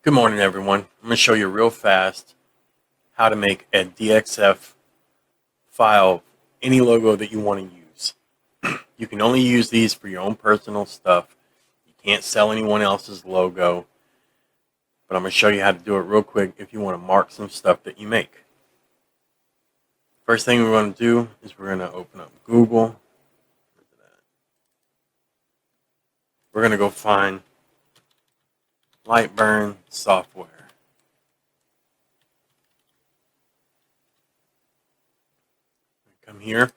Good morning, everyone. I'm going to show you real fast how to make a DXF file, any logo that you want to use. You can only use these for your own personal stuff. You can't sell anyone else's logo, but I'm going to show you how to do it real quick if you want to mark some stuff that you make. First thing we're going to do is we're going to open up Google. We're going to go find Lightburn software. Come here,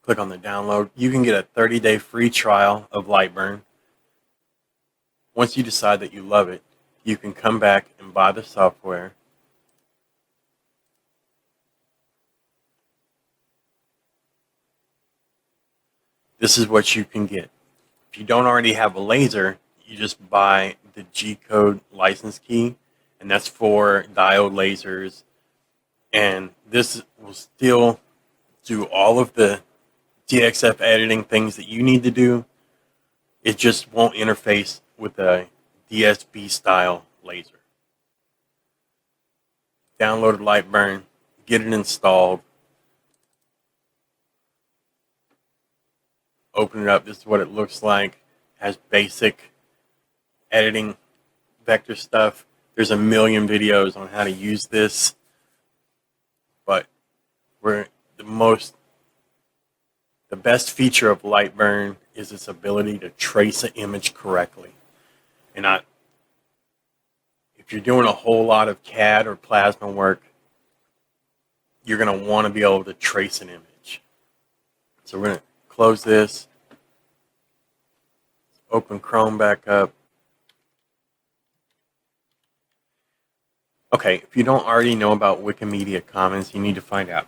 click on the download. You can get a 30-day free trial of Lightburn. Once you decide that you love it, you can come back and buy the software. This is what you can get. If you don't already have a laser, you just buy the G-code license key, and that's for diode lasers. And this will still do all of the DXF editing things that you need to do. It just won't interface with a DSP style laser. Download Lightburn, get it installed, open it up. This is what it looks like. It has basic editing vector stuff. There's a million videos on how to use this, but the best feature of Lightburn is its ability to trace an image correctly. And if you're doing a whole lot of CAD or plasma work, you're going to want to be able to trace an image. So we're going to close this, open Chrome back up. Okay, if you don't already know about Wikimedia Commons, you need to find out.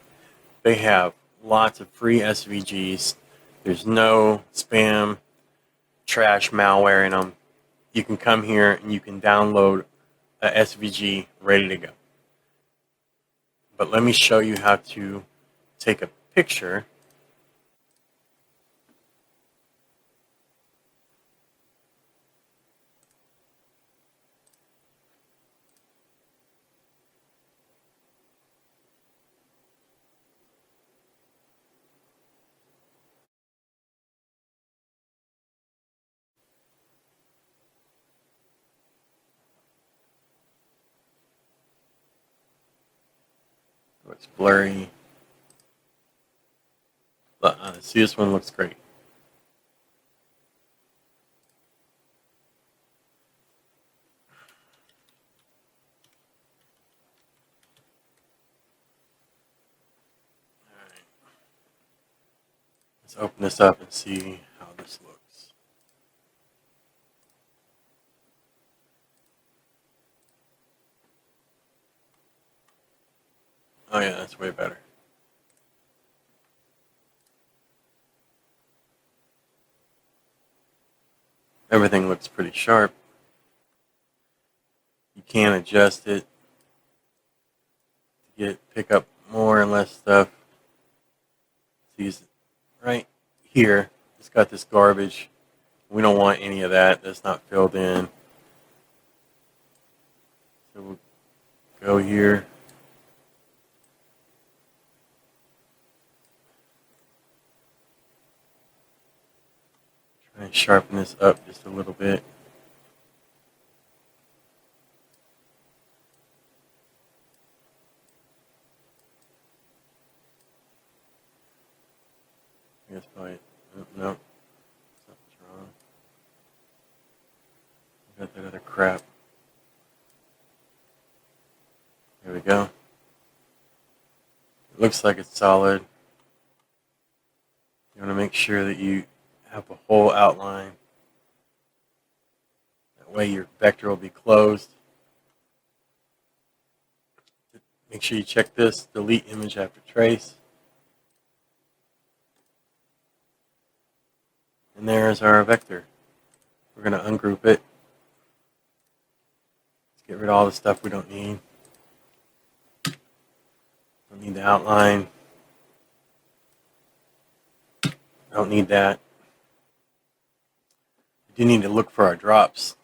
They have lots of free SVGs. There's no spam, trash, malware in them. You can come here and you can download a SVG ready to go. But let me show you how to take a picture. It's blurry. But see, this one looks great. All right. Let's open this up and see how this looks. Oh yeah, that's way better. Everything looks pretty sharp. You can adjust it to pick up more and less stuff. See, right here, it's got this garbage. We don't want any of that. That's not filled in. So we'll go here. Try and sharpen this up just a little bit. I guess probably, no, something's wrong. I got that other crap. There we go. It looks like it's solid. You want to make sure that you have a whole outline. That way your vector will be closed. Make sure you check this, delete image after trace. And there's our vector. We're going to ungroup it. Let's get rid of all the stuff we don't need. Don't need the outline. Don't need that. We do need to look for our drops.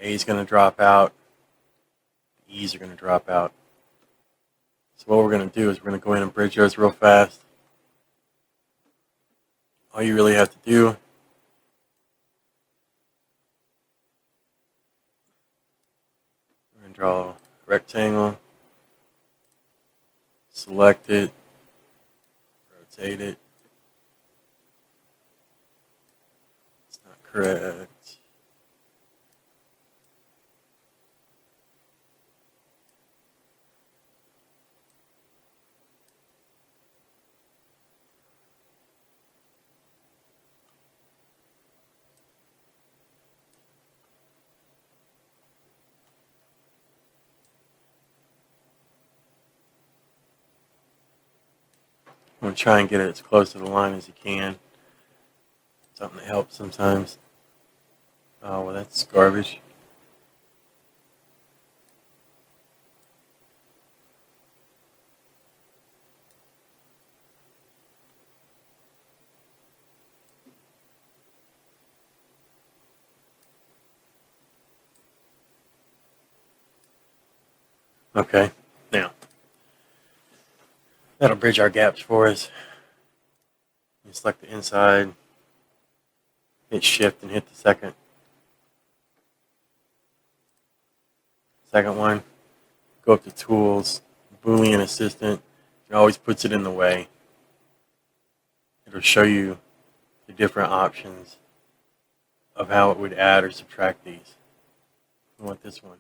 A is going to drop out. The E's are going to drop out. So what we're going to do is we're going to go in and bridge those real fast. All you really have to do we're going to draw a rectangle, select it, rotate it. It's not correct. I'm going to try and get it as close to the line as you can. Something that helps sometimes. Oh, well, that's garbage. Okay, now, that'll bridge our gaps for us. You select the inside, hit shift and hit the second one. Go up to tools, Boolean assistant. It always puts it in the way. It'll show you the different options of how it would add or subtract these. I want this one.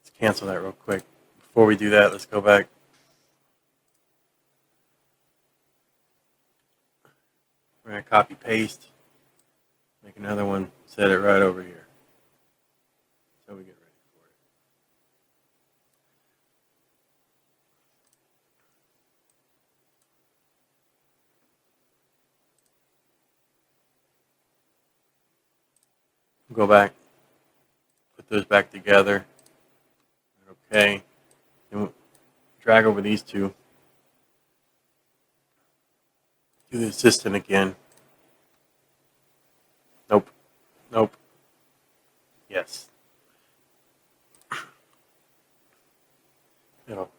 Let's cancel that real quick. Before we do that, let's go back. We're going to copy paste, make another one, set it right over here. So we get ready for it. Go back, put those back together. Okay. And drag over these two. Do the assistant again. Nope. Nope. Yes. It'll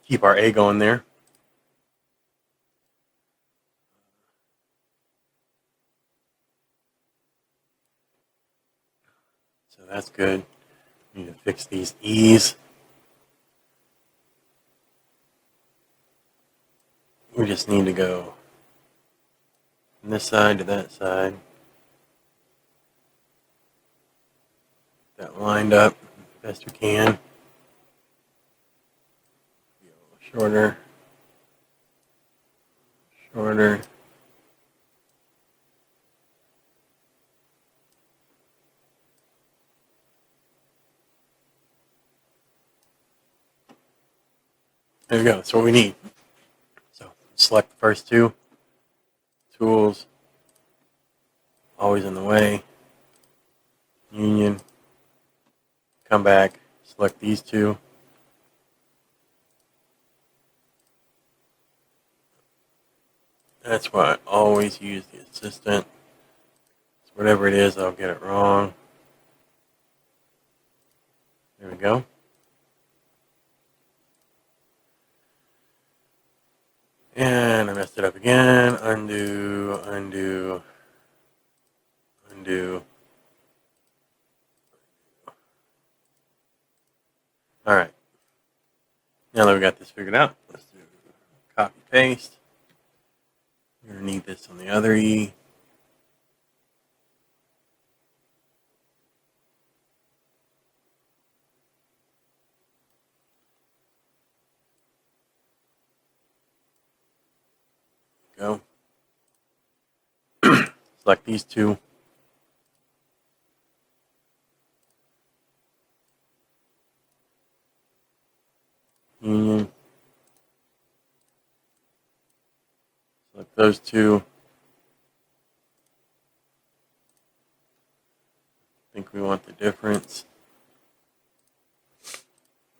keep our A going there. So that's good. We need to fix these E's. We just need to go from this side to that side. That lined up best we can. Be a little shorter. Shorter. There we go. That's what we need. So select the first two. Tools. Always in the way. Union. Come back. Select these two. That's why I always use the assistant. So whatever it is, I'll get it wrong. There we go. And I messed it up again. Undo, undo, undo. All right. Now that we got this figured out, let's do copy paste. We're going to need this on the other E. Go. Select these two. Union. Select those two. I think we want the difference.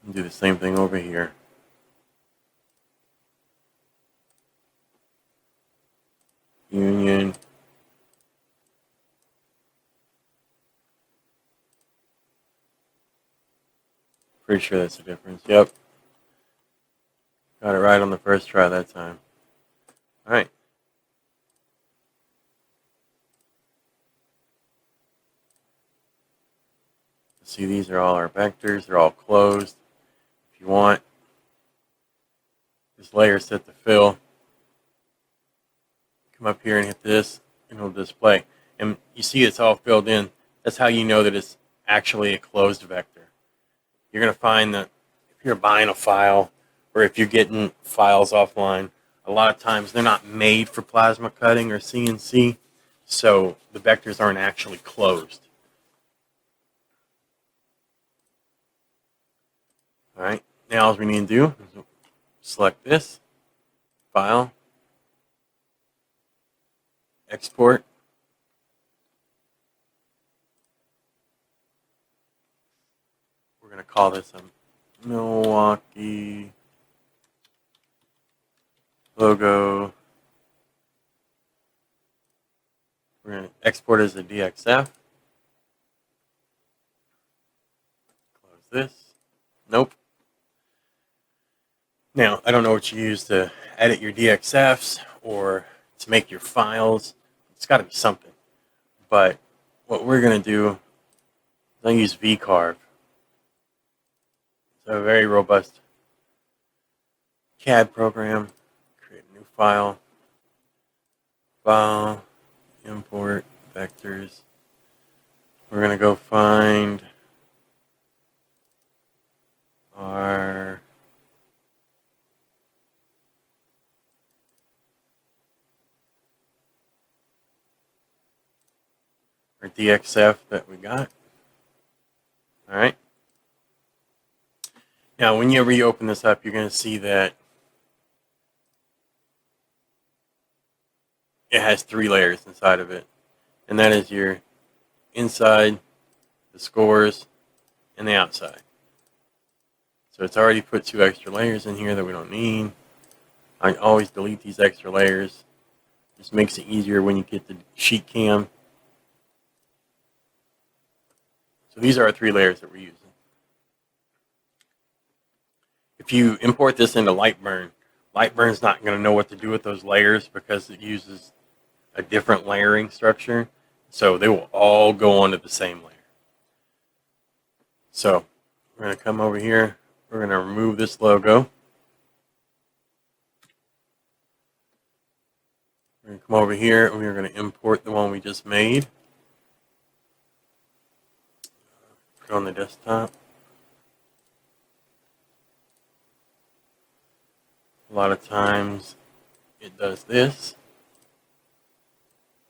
And do the same thing over here. Union. Pretty sure that's the difference. Yep. Got it right on the first try that time. All right. See, these are all our vectors. They're all closed. If you want this layer set to fill, come up here and hit this, and it'll display. And you see it's all filled in. That's how you know that it's actually a closed vector. You're going to find that if you're buying a file or if you're getting files offline, a lot of times they're not made for plasma cutting or CNC, so the vectors aren't actually closed. All right, now all we need to do is select this, file, export. We're going to call this a Milwaukee logo. We're going to export as a DXF. Close this. Nope. Now, I don't know what you use to edit your DXFs or to make your files. It's got to be something. But what we're going to do is I'll use vcarve. It's a very robust CAD program. Create a new file. File, import, vectors. We're going to go find our DXF that we got. All right. Now, when you reopen this up, you're going to see that it has 3 layers inside of it. And that is your inside, the scores, and the outside. So it's already put 2 extra layers in here that we don't need. I always delete these extra layers. Just makes it easier when you get the sheet cam. So these are our 3 layers that we're using. If you import this into Lightburn, Lightburn's not going to know what to do with those layers because it uses a different layering structure. So they will all go onto the same layer. So we're going to come over here. We're going to remove this logo. We're going to come over here and we're going to import the one we just made. Put it on the desktop. A lot of times it does this.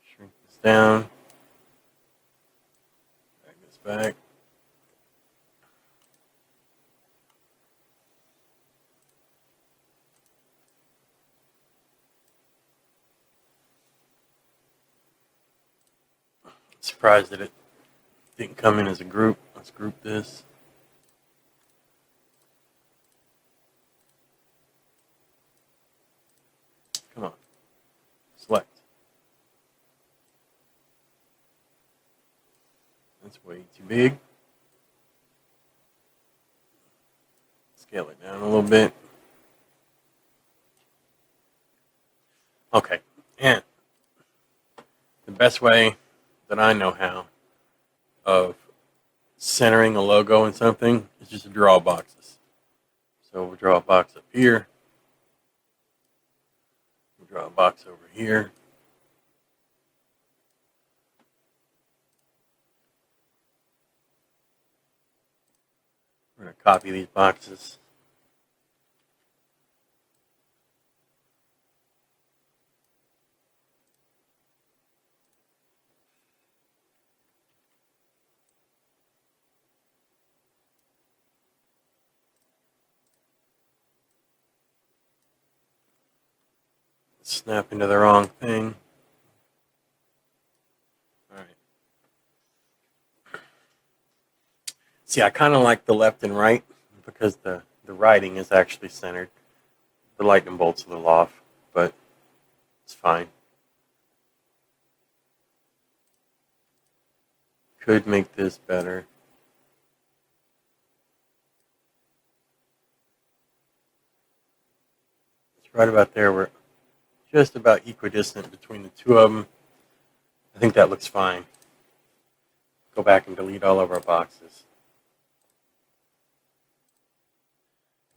Shrink this down. Drag this back. Surprised that it didn't come in as a group. Let's group this. Come on. Select. That's way too big. Scale it down a little bit. Okay. And the best way that I know how of centering a logo in something is just to draw boxes. So we'll draw a box up here. We'll draw a box over here. We're going to copy these boxes. Snap into the wrong thing. All right. See, I kind of like the left and right because the writing is actually centered. The lightning bolt's a little off, but it's fine. Could make this better. right about there. We're just about equidistant between the two of them. I think that looks fine. Go back and delete all of our boxes.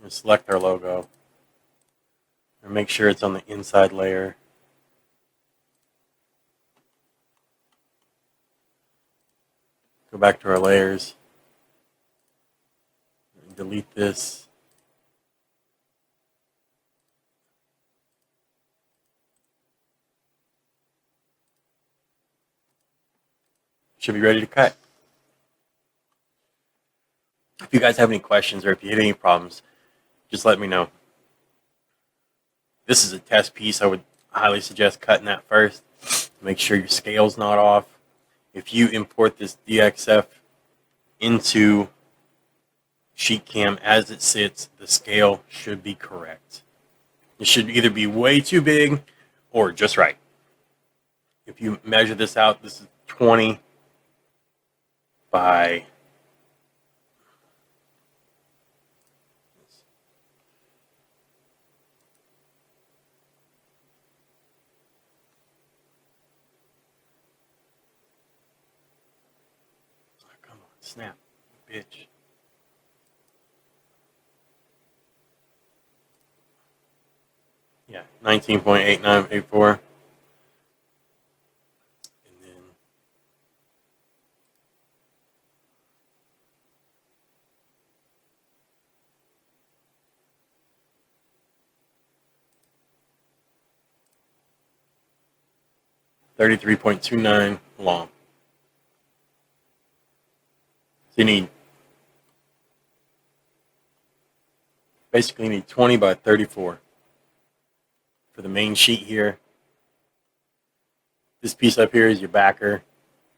And select our logo. And make sure it's on the inside layer. Go back to our layers. And delete this. Should be ready to cut. If you guys have any questions or if you hit any problems, just let me know. This is a test piece. I would highly suggest cutting that first. Make sure your scale's not off. If you import this DXF into SheetCam as it sits, the scale should be correct. It should either be way too big or just right. If you measure this out, this is 20 by come on, snap, bitch. Yeah, 19.8984. And then 33.29 long. So you basically need 20 by 34 for the main sheet here. This piece up here is your backer.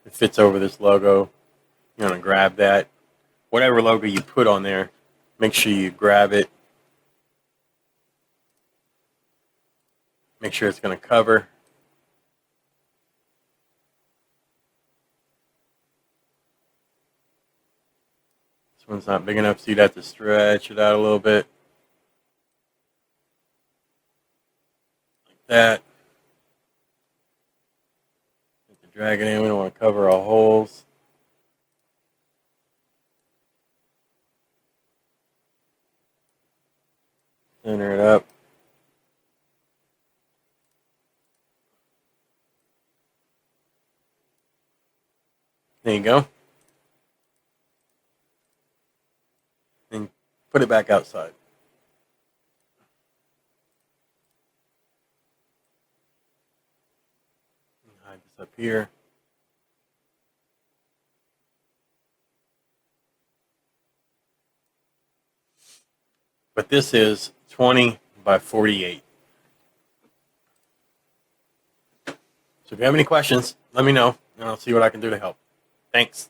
It fits over this logo. You want to grab that. Whatever logo you put on there, make sure you grab it. Make sure it's going to cover. This one's not big enough, so you'd have to stretch it out a little bit. Like that. Have to drag it in. We don't want to cover all holes. Center it up. There you go. And put it back outside. Hide this up here. But this is 20 by 48. So if you have any questions, let me know, and I'll see what I can do to help. Thanks.